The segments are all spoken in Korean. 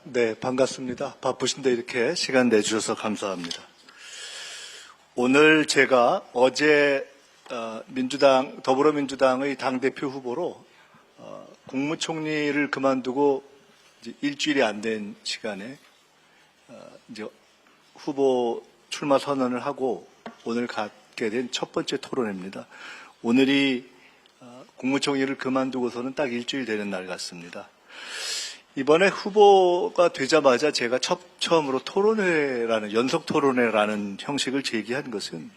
네, 반갑습니다. 바쁘신데 이렇게 시간 내주셔서 감사합니다. 오늘 제가 어제 더불어민주당의 당대표 후보로 국무총리를 그만두고 이제 일주일이 안 된 시간에 이제 후보 출마 선언을 하고 오늘 갖게 된 첫 번째 토론회입니다. 오늘이 국무총리를 그만두고서는 딱 일주일 되는 날 같습니다. 이번에 후보가 되자마자 제가 처음으로 토론회라는, 연속 토론회라는 형식을 제기한 것은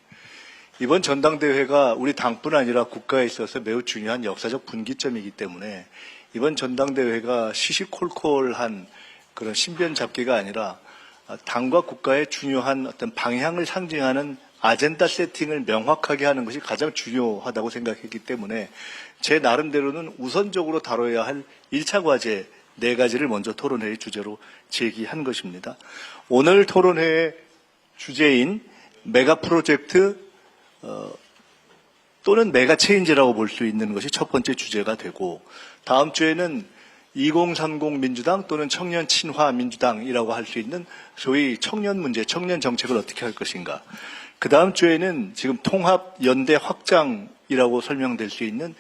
이번 전당대회가 우리 당뿐 아니라 국가에 있어서 매우 중요한 역사적 분기점이기 때문에 이번 전당대회가 시시콜콜한 그런 신변 잡기가 아니라 당과 국가의 중요한 어떤 방향을 상징하는 아젠다 세팅을 명확하게 하는 것이 가장 중요하다고 생각했기 때문에 제 나름대로는 우선적으로 다뤄야 할 1차 과제 4가지를 먼저 토론회의 주제로 제기한 것입니다. 오늘 토론회의 주제인 메가 프로젝트 또는 메가 체인지라고 볼 수 있는 것이 첫 번째 주제가 되고, 다음 주에는 2030 민주당 또는 청년 친화 민주당이라고 할 수 있는 소위 청년 문제, 청년 정책을 어떻게 할 것인가. 그 다음 주에는 지금 통합 연대 확장이라고 설명될 수 있는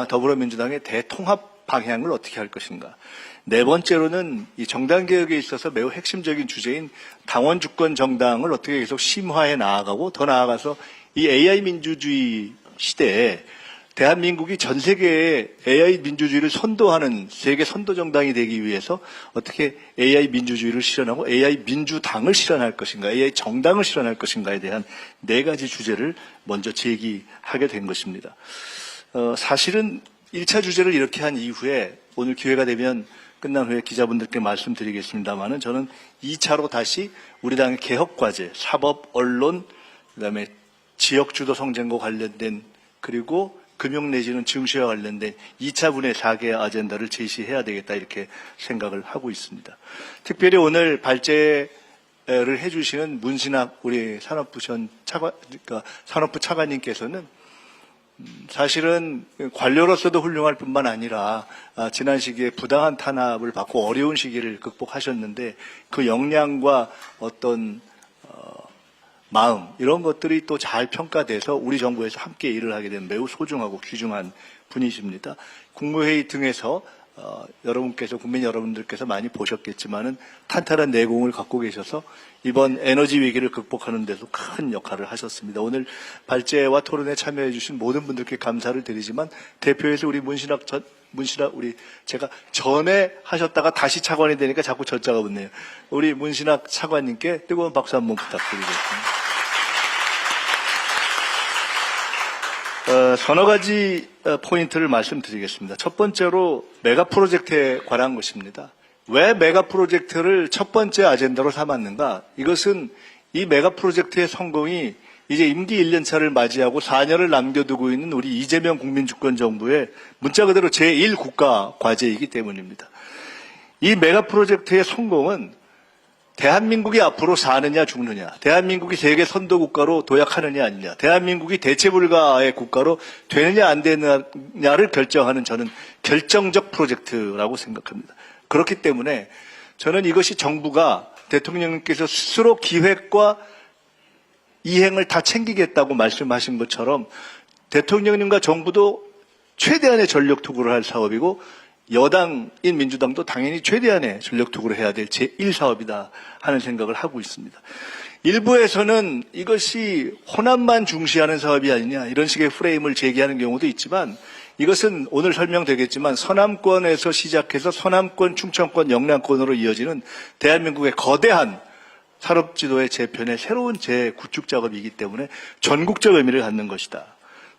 더불어민주당의 대통합 방향을 어떻게 할 것인가. 네 번째로는 이 정당 개혁에 있어서 매우 핵심적인 주제인 당원 주권 정당을 어떻게 계속 심화해 나아가고, 더 나아가서 이 AI 민주주의 시대에 대한민국이 전 세계에 AI 민주주의를 선도하는 세계 선도 정당이 되기 위해서 어떻게 AI 민주주의를 실현하고 AI 민주당을 실현할 것인가, AI 정당을 실현할 것인가에 대한 4가지 주제를 먼저 제기하게 된 것입니다. 사실은 1차 주제를 이렇게 한 이후에 오늘 기회가 되면 끝난 후에 기자분들께 말씀드리겠습니다만은, 저는 2차로 다시 우리 당의 개혁 과제, 사법, 언론, 그다음에 지역주도 성장과 관련된, 그리고 금융 내지는 증시와 관련된 2차 분의 4개의 아젠다를 제시해야 되겠다, 이렇게 생각을 하고 있습니다. 특별히 오늘 발제를 해주시는 문신학 우리 산업부 산업부 차관님께서는 사실은 관료로서도 훌륭할 뿐만 아니라 지난 시기에 부당한 탄압을 받고 어려운 시기를 극복하셨는데 그 역량과 어떤 마음, 이런 것들이 또 잘 평가돼서 우리 정부에서 함께 일을 하게 된 매우 소중하고 귀중한 분이십니다. 국무회의 등에서 국민 여러분들께서 많이 보셨겠지만은 탄탄한 내공을 갖고 계셔서 이번 에너지 위기를 극복하는 데서 큰 역할을 하셨습니다. 오늘 발제와 토론에 참여해 주신 모든 분들께 감사를 드리지만, 대표에서 우리 제가 전에 하셨다가 다시 차관이 되니까 자꾸 저자가 붙네요. 우리 문신학 차관님께 뜨거운 박수 한번 부탁드리겠습니다. 서너 가지 포인트를 말씀드리겠습니다. 첫 번째로 메가 프로젝트에 관한 것입니다. 왜 메가 프로젝트를 첫 번째 아젠다로 삼았는가? 이것은 이 메가 프로젝트의 성공이 이제 임기 1년차를 맞이하고 4년을 남겨두고 있는 우리 이재명 국민주권정부의 문자 그대로 제1국가 과제이기 때문입니다. 이 메가 프로젝트의 성공은 대한민국이 앞으로 사느냐 죽느냐, 대한민국이 세계 선도국가로 도약하느냐 아니냐, 대한민국이 대체불가의 국가로 되느냐 안 되느냐를 결정하는, 저는 결정적 프로젝트라고 생각합니다. 그렇기 때문에 저는 이것이 정부가, 대통령님께서 스스로 기획과 이행을 다 챙기겠다고 말씀하신 것처럼 대통령님과 정부도 최대한의 전력 투구를 할 사업이고, 여당인 민주당도 당연히 최대한의 전력 투구를 해야 될 제1사업이다 하는 생각을 하고 있습니다. 일부에서는 이것이 호남만 중시하는 사업이 아니냐, 이런 식의 프레임을 제기하는 경우도 있지만, 이것은 오늘 설명되겠지만 서남권에서 시작해서 서남권, 충청권, 영남권으로 이어지는 대한민국의 거대한 산업지도의 재편의 새로운 재구축 작업이기 때문에 전국적 의미를 갖는 것이다.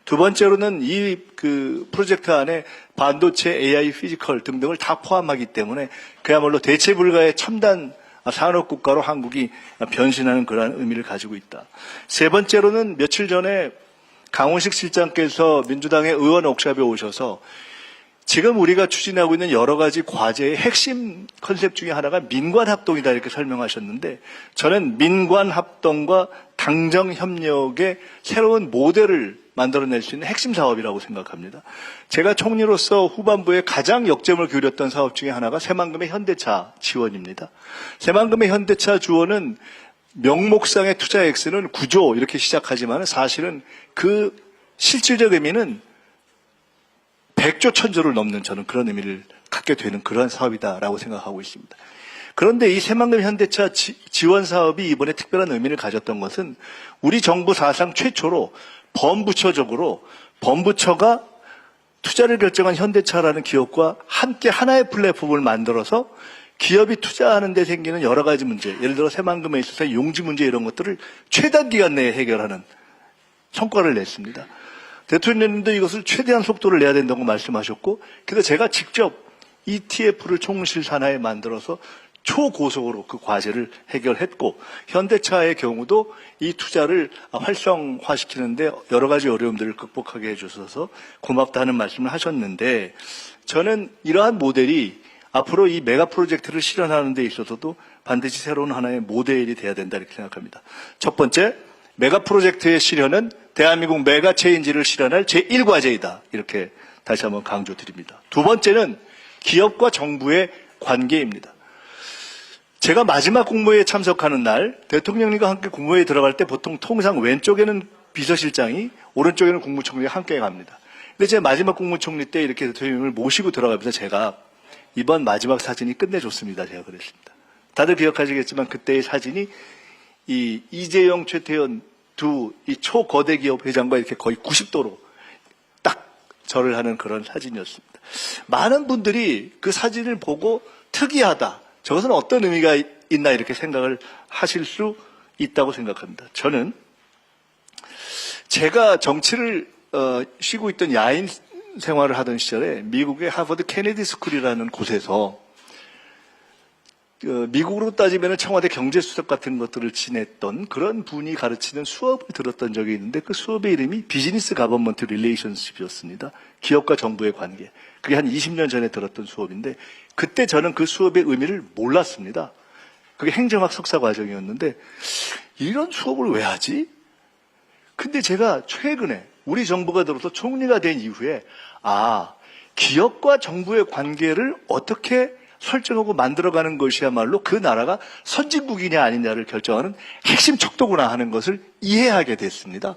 두 번째로는 이 프로젝트 안에 반도체, AI, 피지컬 등등을 다 포함하기 때문에 그야말로 대체 불가의 첨단 산업국가로 한국이 변신하는 그러한 의미를 가지고 있다. 세 번째로는 며칠 전에 강훈식 실장께서 민주당의 의원 옥샵에 오셔서 지금 우리가 추진하고 있는 여러 가지 과제의 핵심 컨셉 중에 하나가 민관합동이다, 이렇게 설명하셨는데, 저는 민관합동과 당정협력의 새로운 모델을 만들어낼 수 있는 핵심 사업이라고 생각합니다. 제가 총리로서 후반부에 가장 역점을 기울였던 사업 중에 하나가 새만금의 현대차 지원입니다. 새만금의 현대차 지원은 명목상의 투자 액수는 9조 이렇게 시작하지만 사실은 그 실질적 의미는 100조 1000조를 넘는 저는 그런 의미를 갖게 되는 그러한 사업이다라고 생각하고 있습니다. 그런데 이 새만금 현대차 지원 사업이 이번에 특별한 의미를 가졌던 것은 우리 정부 사상 최초로 범부처적으로 범부처가 투자를 결정한 현대차라는 기업과 함께 하나의 플랫폼을 만들어서 기업이 투자하는 데 생기는 여러 가지 문제, 예를 들어 새만금에 있어서 용지 문제 이런 것들을 최단 기간 내에 해결하는 성과를 냈습니다. 대통령님도 이것을 최대한 속도를 내야 된다고 말씀하셨고, 그래서 제가 직접 ETF를 총실 산하에 만들어서 초고속으로 그 과제를 해결했고, 현대차의 경우도 이 투자를 활성화시키는데 여러 가지 어려움들을 극복하게 해주셔서 고맙다는 말씀을 하셨는데, 저는 이러한 모델이 앞으로 이 메가 프로젝트를 실현하는 데 있어서도 반드시 새로운 하나의 모델이 돼야 된다 이렇게 생각합니다. 첫 번째, 메가 프로젝트의 실현은 대한민국 메가 체인지를 실현할 제1과제이다. 이렇게 다시 한번 강조드립니다. 두 번째는 기업과 정부의 관계입니다. 제가 마지막 국무회의에 참석하는 날 대통령님과 함께 국무회의에 들어갈 때 보통 통상 왼쪽에는 비서실장이 오른쪽에는 국무총리가 함께 갑니다. 근데 제가 마지막 국무총리 때 이렇게 대통령님을 모시고 들어가면서 제가 이번 마지막 사진이 끝내줬습니다. 제가 그랬습니다. 다들 기억하시겠지만 그때의 사진이 이 이재용, 최태원 두 이 초거대 기업 회장과 이렇게 거의 90도로 딱 절을 하는 그런 사진이었습니다. 많은 분들이 그 사진을 보고 특이하다. 저것은 어떤 의미가 있나 이렇게 생각을 하실 수 있다고 생각합니다. 저는 제가 정치를 쉬고 있던 야인 생활을 하던 시절에 미국의 하버드 케네디 스쿨이라는 곳에서 미국으로 따지면 청와대 경제수석 같은 것들을 지냈던 그런 분이 가르치는 수업을 들었던 적이 있는데 그 수업의 이름이 비즈니스 가버먼트 릴레이션십이었습니다. 기업과 정부의 관계. 그게 한 20년 전에 들었던 수업인데 그때 저는 그 수업의 의미를 몰랐습니다. 그게 행정학 석사 과정이었는데 이런 수업을 왜 하지? 근데 제가 최근에 우리 정부가 들어서 총리가 된 이후에 기업과 정부의 관계를 어떻게 설정하고 만들어가는 것이야말로 그 나라가 선진국이냐 아니냐를 결정하는 핵심 척도구나 하는 것을 이해하게 됐습니다.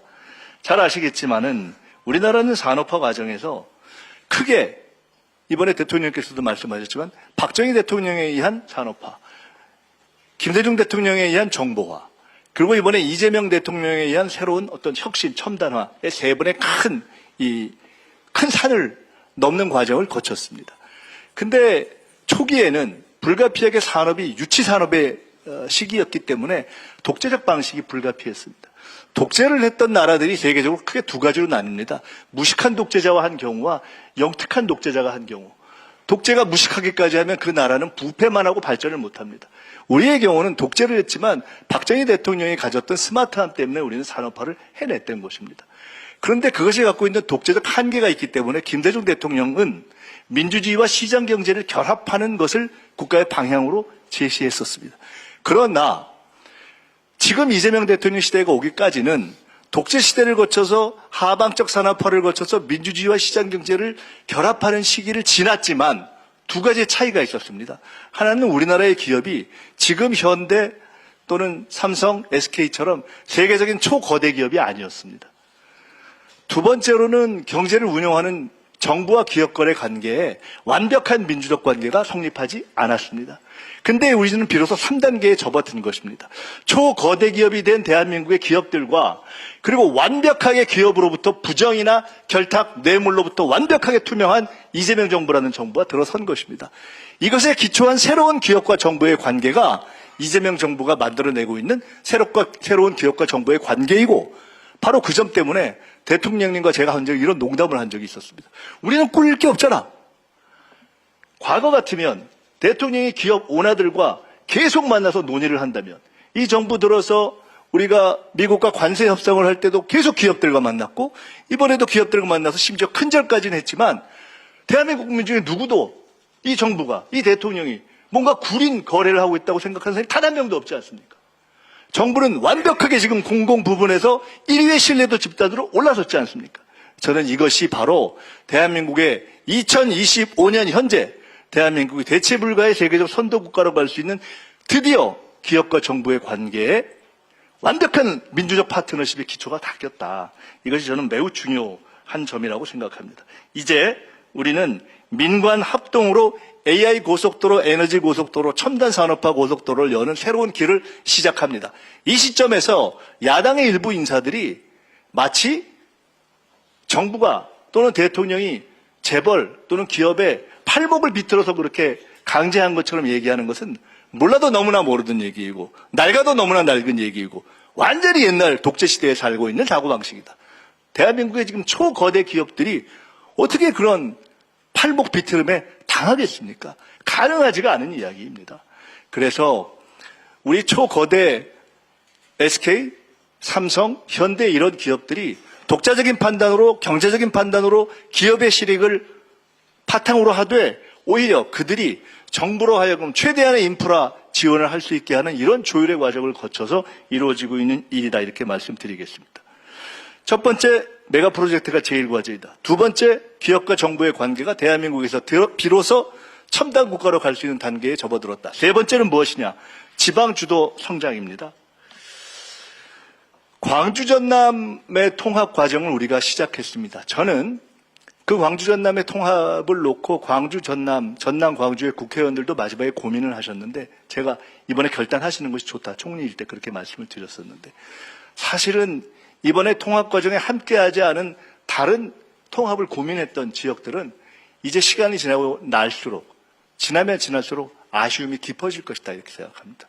잘 아시겠지만은 우리나라는 산업화 과정에서 크게 이번에 대통령께서도 말씀하셨지만 박정희 대통령에 의한 산업화, 김대중 대통령에 의한 정보화, 그리고 이번에 이재명 대통령에 의한 새로운 어떤 혁신, 첨단화의 세 번의 큰 산을 넘는 과정을 거쳤습니다. 근데 초기에는 불가피하게 산업이 유치산업의 시기였기 때문에 독재적 방식이 불가피했습니다. 독재를 했던 나라들이 세계적으로 크게 두 가지로 나뉩니다. 무식한 독재자와 한 경우와 영특한 독재자가 한 경우. 독재가 무식하기까지 하면 그 나라는 부패만 하고 발전을 못합니다. 우리의 경우는 독재를 했지만 박정희 대통령이 가졌던 스마트함 때문에 우리는 산업화를 해냈던 것입니다. 그런데 그것이 갖고 있는 독재적 한계가 있기 때문에 김대중 대통령은 민주주의와 시장경제를 결합하는 것을 국가의 방향으로 제시했었습니다. 그러나 지금 이재명 대통령 시대가 오기까지는 독재 시대를 거쳐서 하방적 산업화를 거쳐서 민주주의와 시장경제를 결합하는 시기를 지났지만 두 가지의 차이가 있었습니다. 하나는 우리나라의 기업이 지금 현대 또는 삼성, SK처럼 세계적인 초거대 기업이 아니었습니다. 두 번째로는 경제를 운영하는 정부와 기업 간의 관계에 완벽한 민주적 관계가 성립하지 않았습니다. 근데 우리는 비로소 3단계에 접어든 것입니다. 초거대 기업이 된 대한민국의 기업들과 그리고 완벽하게 기업으로부터 부정이나 결탁, 뇌물로부터 완벽하게 투명한 이재명 정부라는 정부가 들어선 것입니다. 이것에 기초한 새로운 기업과 정부의 관계가 이재명 정부가 만들어내고 있는 새로운 기업과 정부의 관계이고 바로 그 점 때문에 대통령님과 제가 한 적이 이런 농담을 한 적이 있었습니다. 우리는 꿀릴 게 없잖아. 과거 같으면 대통령이 기업 오너들과 계속 만나서 논의를 한다면 이 정부 들어서 우리가 미국과 관세 협상을 할 때도 계속 기업들과 만났고 이번에도 기업들과 만나서 심지어 큰절까지는 했지만 대한민국 국민 중에 누구도 이 정부가 이 대통령이 뭔가 구린 거래를 하고 있다고 생각하는 사람이 단 한 명도 없지 않습니까? 정부는 완벽하게 지금 공공 부분에서 1위의 신뢰도 집단으로 올라섰지 않습니까? 저는 이것이 바로 대한민국의 2025년 현재 대한민국이 대체 불가의 세계적 선도국가로 갈 수 있는 드디어 기업과 정부의 관계에 완벽한 민주적 파트너십의 기초가 닦였다. 이것이 저는 매우 중요한 점이라고 생각합니다. 이제 우리는 민관 합동으로 AI 고속도로, 에너지 고속도로, 첨단 산업화 고속도로를 여는 새로운 길을 시작합니다. 이 시점에서 야당의 일부 인사들이 마치 정부가 또는 대통령이 재벌 또는 기업의 팔목을 비틀어서 그렇게 강제한 것처럼 얘기하는 것은 몰라도 너무나 모르던 얘기이고 낡아도 너무나 낡은 얘기이고 완전히 옛날 독재시대에 살고 있는 사고방식이다. 대한민국의 지금 초거대 기업들이 어떻게 그런 팔목 비틀음에 당하겠습니까? 가능하지가 않은 이야기입니다. 그래서 우리 초거대 SK, 삼성, 현대 이런 기업들이 독자적인 판단으로 경제적인 판단으로 기업의 실익을 바탕으로 하되 오히려 그들이 정부로 하여금 최대한의 인프라 지원을 할 수 있게 하는 이런 조율의 과정을 거쳐서 이루어지고 있는 일이다 이렇게 말씀드리겠습니다. 첫 번째 메가 프로젝트가 제1과제이다. 두 번째 기업과 정부의 관계가 대한민국에서 비로소 첨단 국가로 갈 수 있는 단계에 접어들었다. 세 번째는 무엇이냐? 지방 주도 성장입니다. 광주 전남의 통합 과정을 우리가 시작했습니다. 저는 그 광주 전남의 통합을 놓고 광주 전남 광주의 국회의원들도 마지막에 고민을 하셨는데 제가 이번에 결단하시는 것이 좋다. 총리일 때 그렇게 말씀을 드렸었는데 사실은 이번에 통합 과정에 함께하지 않은 다른 통합을 고민했던 지역들은 이제 시간이 지나면 지날수록 아쉬움이 깊어질 것이다 이렇게 생각합니다.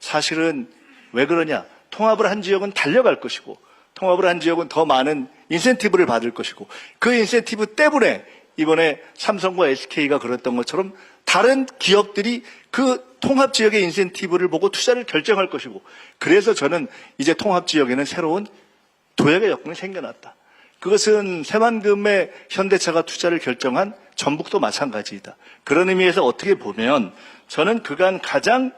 사실은 왜 그러냐? 통합을 한 지역은 달려갈 것이고 통합을 한 지역은 더 많은 인센티브를 받을 것이고 그 인센티브 때문에 이번에 삼성과 SK가 그랬던 것처럼 다른 기업들이 그 통합 지역의 인센티브를 보고 투자를 결정할 것이고 그래서 저는 이제 통합 지역에는 새로운 도약의 여건이 생겨났다. 그것은 새만금의 현대차가 투자를 결정한 전북도 마찬가지이다. 그런 의미에서 어떻게 보면 저는 그간 가장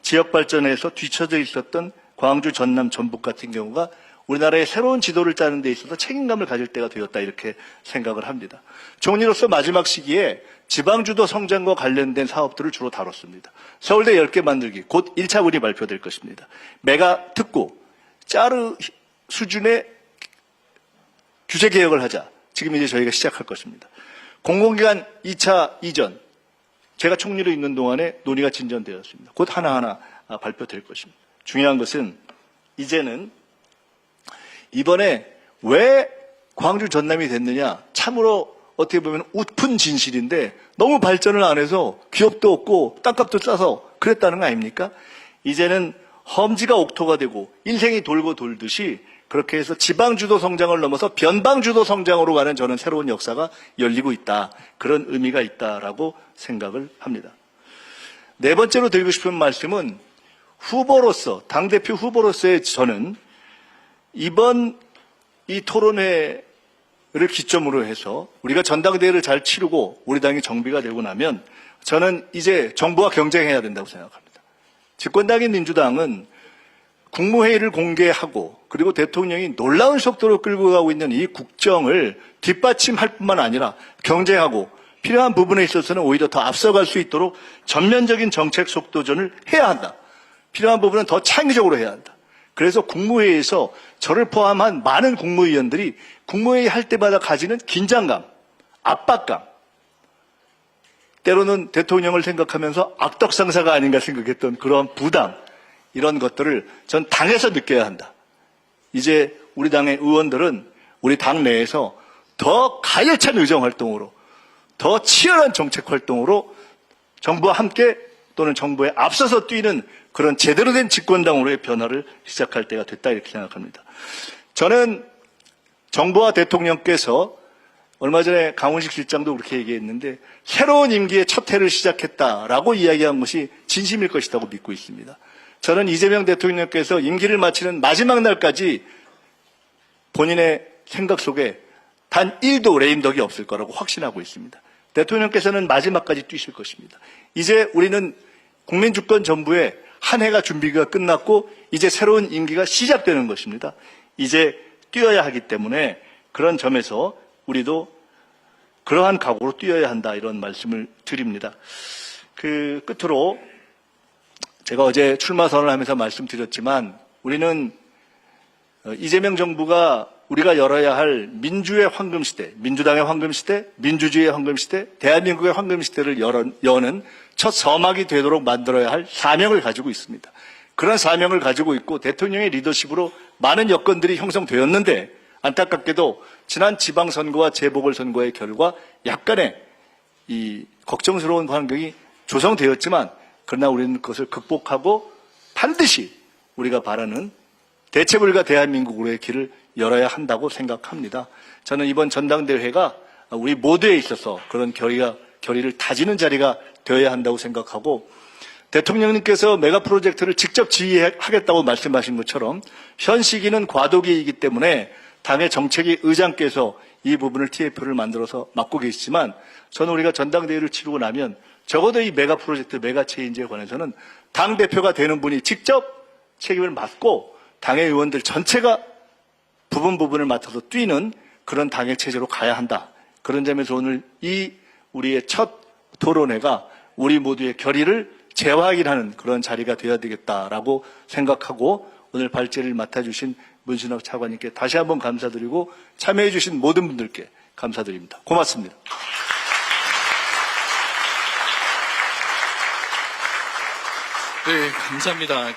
지역 발전에서 뒤처져 있었던 광주, 전남, 전북 같은 경우가 우리나라의 새로운 지도를 짜는 데 있어서 책임감을 가질 때가 되었다 이렇게 생각을 합니다. 총리로서 마지막 시기에 지방주도 성장과 관련된 사업들을 주로 다뤘습니다. 서울대 10개 만들기 곧 1차분이 발표될 것입니다. 메가 특구, 짜르 수준의 규제 개혁을 하자. 지금 이제 저희가 시작할 것입니다. 공공기관 2차 이전, 제가 총리로 있는 동안에 논의가 진전되었습니다. 곧 하나하나 발표될 것입니다. 중요한 것은 이제는 이번에 왜 광주 전남이 됐느냐 참으로 어떻게 보면 웃픈 진실인데 너무 발전을 안 해서 기업도 없고 땅값도 싸서 그랬다는 거 아닙니까? 이제는 험지가 옥토가 되고 인생이 돌고 돌듯이 그렇게 해서 지방주도 성장을 넘어서 변방주도 성장으로 가는 저는 새로운 역사가 열리고 있다. 그런 의미가 있다라고 생각을 합니다. 네 번째로 드리고 싶은 말씀은 후보로서 당대표 후보로서의 저는 이번 이 토론회를 기점으로 해서 우리가 전당대회를 잘 치르고 우리 당이 정비가 되고 나면 저는 이제 정부와 경쟁해야 된다고 생각합니다. 집권당인 민주당은 국무회의를 공개하고 그리고 대통령이 놀라운 속도로 끌고 가고 있는 이 국정을 뒷받침할 뿐만 아니라 경쟁하고 필요한 부분에 있어서는 오히려 더 앞서갈 수 있도록 전면적인 정책 속도전을 해야 한다. 필요한 부분은 더 창의적으로 해야 한다. 그래서 국무회의에서 저를 포함한 많은 국무위원들이 국무회의 할 때마다 가지는 긴장감, 압박감, 때로는 대통령을 생각하면서 악덕상사가 아닌가 생각했던 그런 부담, 이런 것들을 전 당에서 느껴야 한다. 이제 우리 당의 의원들은 우리 당 내에서 더 가열찬 의정활동으로 더 치열한 정책활동으로 정부와 함께 또는 정부에 앞서서 뛰는 그런 제대로 된 집권당으로의 변화를 시작할 때가 됐다 이렇게 생각합니다. 저는 정부와 대통령께서 얼마 전에 강훈식 실장도 그렇게 얘기했는데 새로운 임기의 첫 해를 시작했다라고 이야기한 것이 진심일 것이라고 믿고 있습니다. 저는 이재명 대통령께서 임기를 마치는 마지막 날까지 본인의 생각 속에 단 1도 레임덕이 없을 거라고 확신하고 있습니다. 대통령께서는 마지막까지 뛰실 것입니다. 이제 우리는 국민주권 정부의 한 해가 준비가 끝났고 이제 새로운 임기가 시작되는 것입니다. 이제 뛰어야 하기 때문에 그런 점에서 우리도 그러한 각오로 뛰어야 한다 이런 말씀을 드립니다. 그 끝으로 제가 어제 출마 선언을 하면서 말씀드렸지만 우리는 이재명 정부가 우리가 열어야 할 민주의 황금시대, 민주당의 황금시대, 민주주의의 황금시대, 대한민국의 황금시대를 여는 첫 서막이 되도록 만들어야 할 사명을 가지고 있습니다. 그런 사명을 가지고 있고 대통령의 리더십으로 많은 여건들이 형성되었는데 안타깝게도 지난 지방선거와 재보궐선거의 결과 약간의 이 걱정스러운 환경이 조성되었지만 그러나 우리는 그것을 극복하고 반드시 우리가 바라는 대체불가 대한민국으로의 길을 열어야 한다고 생각합니다. 저는 이번 전당대회가 우리 모두에 있어서 그런 결의를 다지는 자리가 되어야 한다고 생각하고 대통령님께서 메가 프로젝트를 직접 지휘하겠다고 말씀하신 것처럼 현 시기는 과도기이기 때문에 당의 정책위 의장께서 이 부분을 TF를 만들어서 맡고 계시지만 저는 우리가 전당대회를 치르고 나면 적어도 이 메가 프로젝트, 메가 체인지에 관해서는 당대표가 되는 분이 직접 책임을 맡고 당의 의원들 전체가 부분을 맡아서 뛰는 그런 당의 체제로 가야 한다. 그런 점에서 오늘 이 우리의 첫 토론회가 우리 모두의 결의를 재확인하는 그런 자리가 되어야 되겠다라고 생각하고 오늘 발제를 맡아주신 문신학 차관님께 다시 한번 감사드리고 참여해 주신 모든 분들께 감사드립니다. 고맙습니다. 네, 감사합니다.